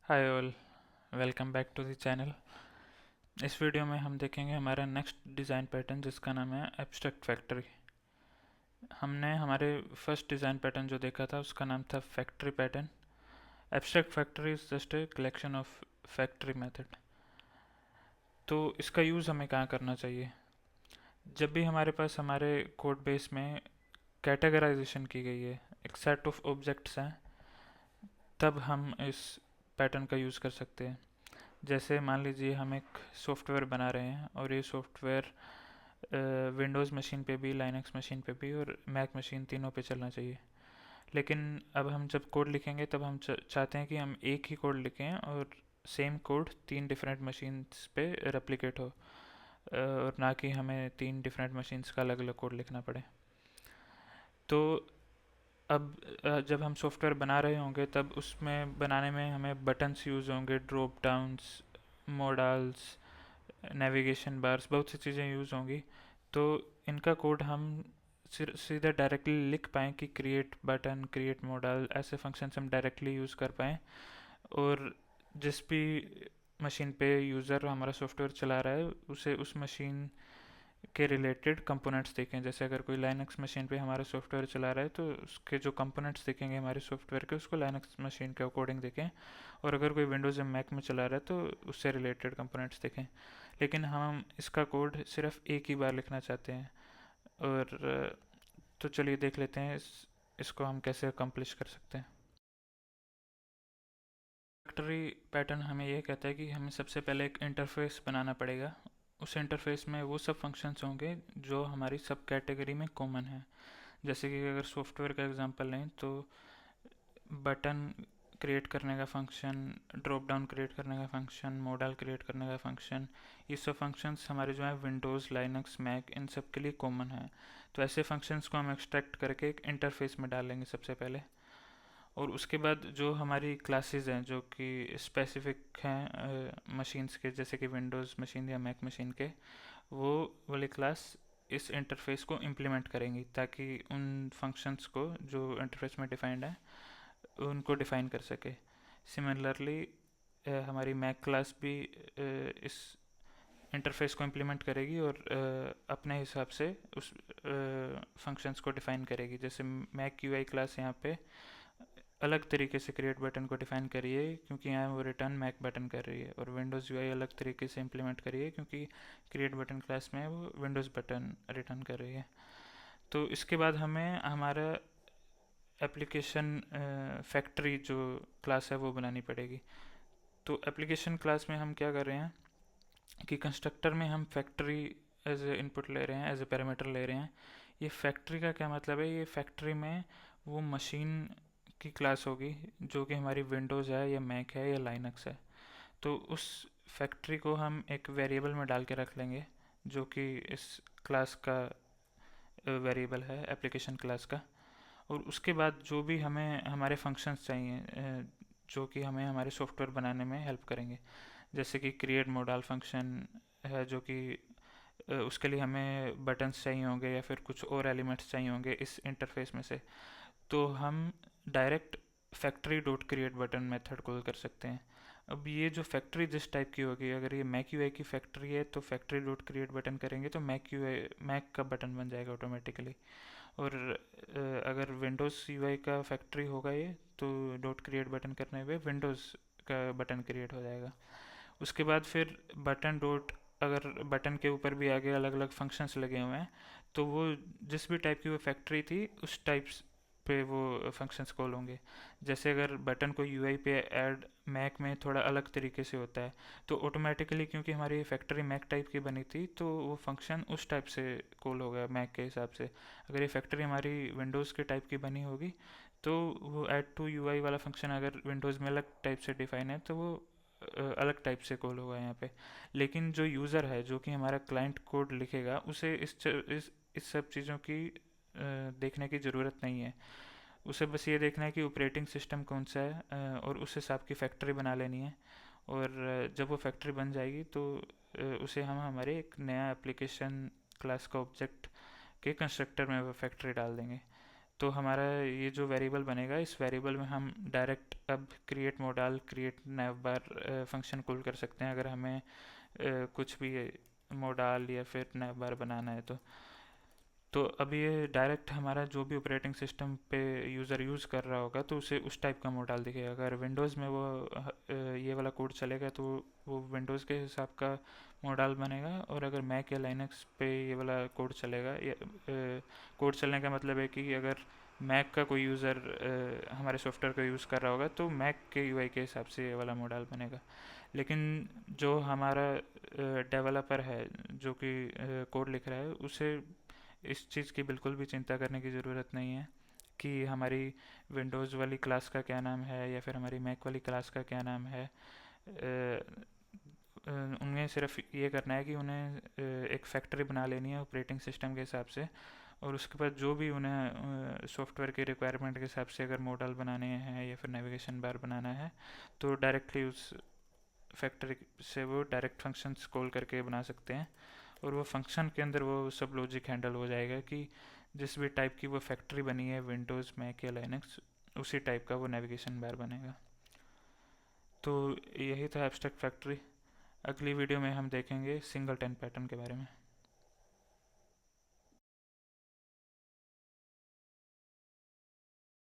Hi all, welcome back to the channel. इस video में हम देखेंगे हमारा नेक्स्ट डिज़ाइन पैटर्न जिसका नाम है एब्स्ट्रैक्ट फैक्ट्री। हमने हमारे फर्स्ट डिज़ाइन पैटर्न जो देखा था उसका नाम था factory pattern. Abstract factory is just a collection of factory method. तो इसका यूज़ हमें कहाँ करना चाहिए? जब भी हमारे पास हमारे कोड बेस में कैटेगराइजेशन की गई है, एक सेट ऑफ ऑब्जेक्ट्स हैं, तब हम इस पैटर्न का यूज़ कर सकते हैं। जैसे मान लीजिए हम एक सॉफ्टवेयर बना रहे हैं और ये सॉफ्टवेयर विंडोज़ मशीन पे भी, लाइनक्स मशीन पे भी और मैक मशीन तीनों पे चलना चाहिए। लेकिन अब हम जब कोड लिखेंगे तब हम चाहते हैं कि हम एक ही कोड लिखें और सेम कोड तीन डिफरेंट मशीन्स पे रेप्लिकेट हो, और ना कि हमें तीन डिफरेंट मशीन्स का अलग अलग कोड लिखना पड़े। तो अब जब हम सॉफ्टवेयर बना रहे होंगे तब उसमें बनाने में हमें बटन्स यूज़ होंगे, drop downs, modals, navigation bars, बहुत सी चीज़ें यूज़ होंगी। तो इनका कोड हम सीधा डायरेक्टली लिख पाएँ कि क्रिएट बटन, क्रिएट मॉडल, ऐसे फंक्शंस हम डायरेक्टली यूज़ कर पाएँ। और जिस भी मशीन पे यूज़र हमारा सॉफ्टवेयर चला रहा है उसे उस मशीन के रिलेटेड कंपोनेंट्स दिखें। जैसे अगर कोई लाइनक्स मशीन पे हमारा सॉफ्टवेयर चला रहा है तो उसके जो कंपोनेंट्स दिखेंगे हमारे सॉफ्टवेयर के, उसको लाइनक्स मशीन के अकॉर्डिंग दिखें। और अगर कोई विंडोज़ या मैक में चला रहा है तो उससे रिलेटेड कंपोनेंट्स दिखें। लेकिन हम इसका कोड सिर्फ एक ही बार लिखना चाहते हैं। और तो चलिए देख लेते हैं इसको हम कैसे अकम्प्लिश कर सकते हैं। फैक्ट्री पैटर्न हमें ये कहता है कि हमें सबसे पहले एक इंटरफेस बनाना पड़ेगा। उस इंटरफेस में वो सब फंक्शंस होंगे जो हमारी सब कैटेगरी में कॉमन है। जैसे कि अगर सॉफ्टवेयर का एग्जांपल लें तो बटन क्रिएट करने का फंक्शन, ड्रॉप डाउन क्रिएट करने का फंक्शन, मॉडल क्रिएट करने का फंक्शन, ये सब फंक्शंस हमारे जो है विंडोज़, लाइनक्स, मैक, इन सब के लिए कॉमन है। तो ऐसे फंक्शंस को हम एक्सट्रैक्ट करके एक इंटरफेस में डालेंगे सबसे पहले। और उसके बाद जो हमारी क्लासेस हैं जो कि स्पेसिफिक हैं मशीन्स के, जैसे कि विंडोज़ मशीन या मैक मशीन के, वो वाली क्लास इस इंटरफेस को इम्प्लीमेंट करेंगी ताकि उन फंक्शंस को जो इंटरफेस में डिफाइंड है उनको डिफाइन कर सके। सिमिलरली हमारी मैक क्लास भी इस इंटरफेस को इम्प्लीमेंट करेगी और अपने हिसाब से उस फंक्शंस को डिफाइन करेगी। जैसे मैक यूआई क्लास यहाँ पे अलग तरीके से क्रिएट बटन को डिफाइन करी है क्योंकि यहाँ वो रिटर्न मैक बटन कर रही है, और विंडोज़ यूआई अलग तरीके से इम्प्लीमेंट करी है क्योंकि क्रिएट बटन क्लास में वो विंडोज़ बटन रिटर्न कर रही है। तो इसके बाद हमें हमारा एप्लीकेशन फैक्ट्री जो क्लास है वो बनानी पड़ेगी। तो एप्लीकेशन क्लास में हम क्या कर रहे हैं कि कंस्ट्रक्टर में हम फैक्ट्री एज ए इनपुट ले रहे हैं, एज ए पैरामीटर ले रहे हैं। ये फैक्ट्री का क्या मतलब है? ये फैक्ट्री में वो मशीन की क्लास होगी जो कि हमारी विंडोज़ है या मैक है या लाइनक्स है। तो उस फैक्ट्री को हम एक वेरिएबल में डाल के रख लेंगे जो कि इस क्लास का वेरिएबल है, एप्लीकेशन क्लास का। और उसके बाद जो भी हमें हमारे फंक्शंस चाहिए जो कि हमें हमारे सॉफ्टवेयर बनाने में हेल्प करेंगे, जैसे कि क्रिएट मॉडल फंक्शन है जो कि उसके लिए हमें बटन्स चाहिए होंगे या फिर कुछ और एलिमेंट्स चाहिए होंगे इस इंटरफेस में से। तो हम direct factory dot create button method call कर सकते हैं। अब ये जो फैक्ट्री जिस टाइप की होगी, अगर ये मैक यूआई की फैक्ट्री है तो फैक्ट्री डॉट क्रिएट बटन करेंगे तो मैक का बटन बन जाएगा ऑटोमेटिकली। और अगर विंडोज़ यूआई का फैक्ट्री होगा ये तो डॉट क्रिएट बटन करने पे विंडोज़ का बटन क्रिएट हो जाएगा। उसके बाद फिर बटन डॉट, अगर बटन के ऊपर भी आगे अलग अलग फंक्शंस लगे हुए हैं तो वो जिस भी टाइप की वो फैक्ट्री थी उस टाइप्स पे वो फंक्शंस कॉल होंगे। जैसे अगर बटन को यूआई पे ऐड मैक में थोड़ा अलग तरीके से होता है तो ऑटोमेटिकली, क्योंकि हमारी फैक्ट्री मैक टाइप की बनी थी, तो वो फंक्शन उस टाइप से कॉल होगा मैक के हिसाब से। अगर ये फैक्ट्री हमारी विंडोज़ के टाइप की बनी होगी तो वो ऐड टू यूआई वाला फंक्शन अगर विंडोज़ में अलग टाइप से डिफाइन है तो वो अलग टाइप से कॉल होगा यहाँ पे। लेकिन जो यूज़र है जो कि हमारा क्लाइंट कोड लिखेगा उसे इस सब चीज़ों की देखने की ज़रूरत नहीं है। उसे बस ये देखना है कि ऑपरेटिंग सिस्टम कौन सा है और उस हिसाब की फैक्ट्री बना लेनी है। और जब वो फैक्ट्री बन जाएगी तो उसे हम हमारे एक नया एप्लीकेशन क्लास का ऑब्जेक्ट के कंस्ट्रक्टर में वो फैक्ट्री डाल देंगे। तो हमारा ये जो वेरिएबल बनेगा, इस वेरिएबल में हम डायरेक्ट अब create modal create navbar function call कर सकते हैं अगर हमें कुछ भी मोडाल या फिर नैवबार बनाना है। तो अब ये डायरेक्ट हमारा जो भी ऑपरेटिंग सिस्टम पे यूज़र यूज़ कर रहा होगा तो उसे उस टाइप का मोडाल दिखेगा। अगर विंडोज़ में वो ये वाला कोड चलेगा तो वो विंडोज़ के हिसाब का मोडाल बनेगा, और अगर मैक या लाइनक्स पे ये वाला कोड चलेगा, या कोड चलने का मतलब है कि अगर मैक का कोई यूज़र हमारे सॉफ्टवेयर को यूज़ कर रहा होगा तो मैक के यूआई के हिसाब से ये वाला मोडाल बनेगा। लेकिन जो हमारा डेवलपर है जो कि कोड लिख रहा है, उसे इस चीज़ की बिल्कुल भी चिंता करने की ज़रूरत नहीं है कि हमारी विंडोज़ वाली क्लास का क्या नाम है या फिर हमारी मैक वाली क्लास का क्या नाम है। उन्हें सिर्फ ये करना है कि उन्हें एक फैक्ट्री बना लेनी है ऑपरेटिंग सिस्टम के हिसाब से, और उसके बाद जो भी उन्हें सॉफ्टवेयर के रिक्वायरमेंट के हिसाब से अगर मॉडल बनाने हैं या फिर नेविगेशन बार बनाना है तो डायरेक्टली उस फैक्ट्री से वो डायरेक्ट फंक्शंस कॉल करके बना सकते हैं, और वो फंक्शन के अंदर वो सब लॉजिक हैंडल हो जाएगा कि जिस भी टाइप की वो फैक्ट्री बनी है विंडोज़ मैक या लाइनक्स, उसी टाइप का वो नेविगेशन बार बनेगा। तो यही था एब्स्ट्रैक्ट फैक्ट्री। अगली वीडियो में हम देखेंगे सिंगल टन पैटर्न के बारे में।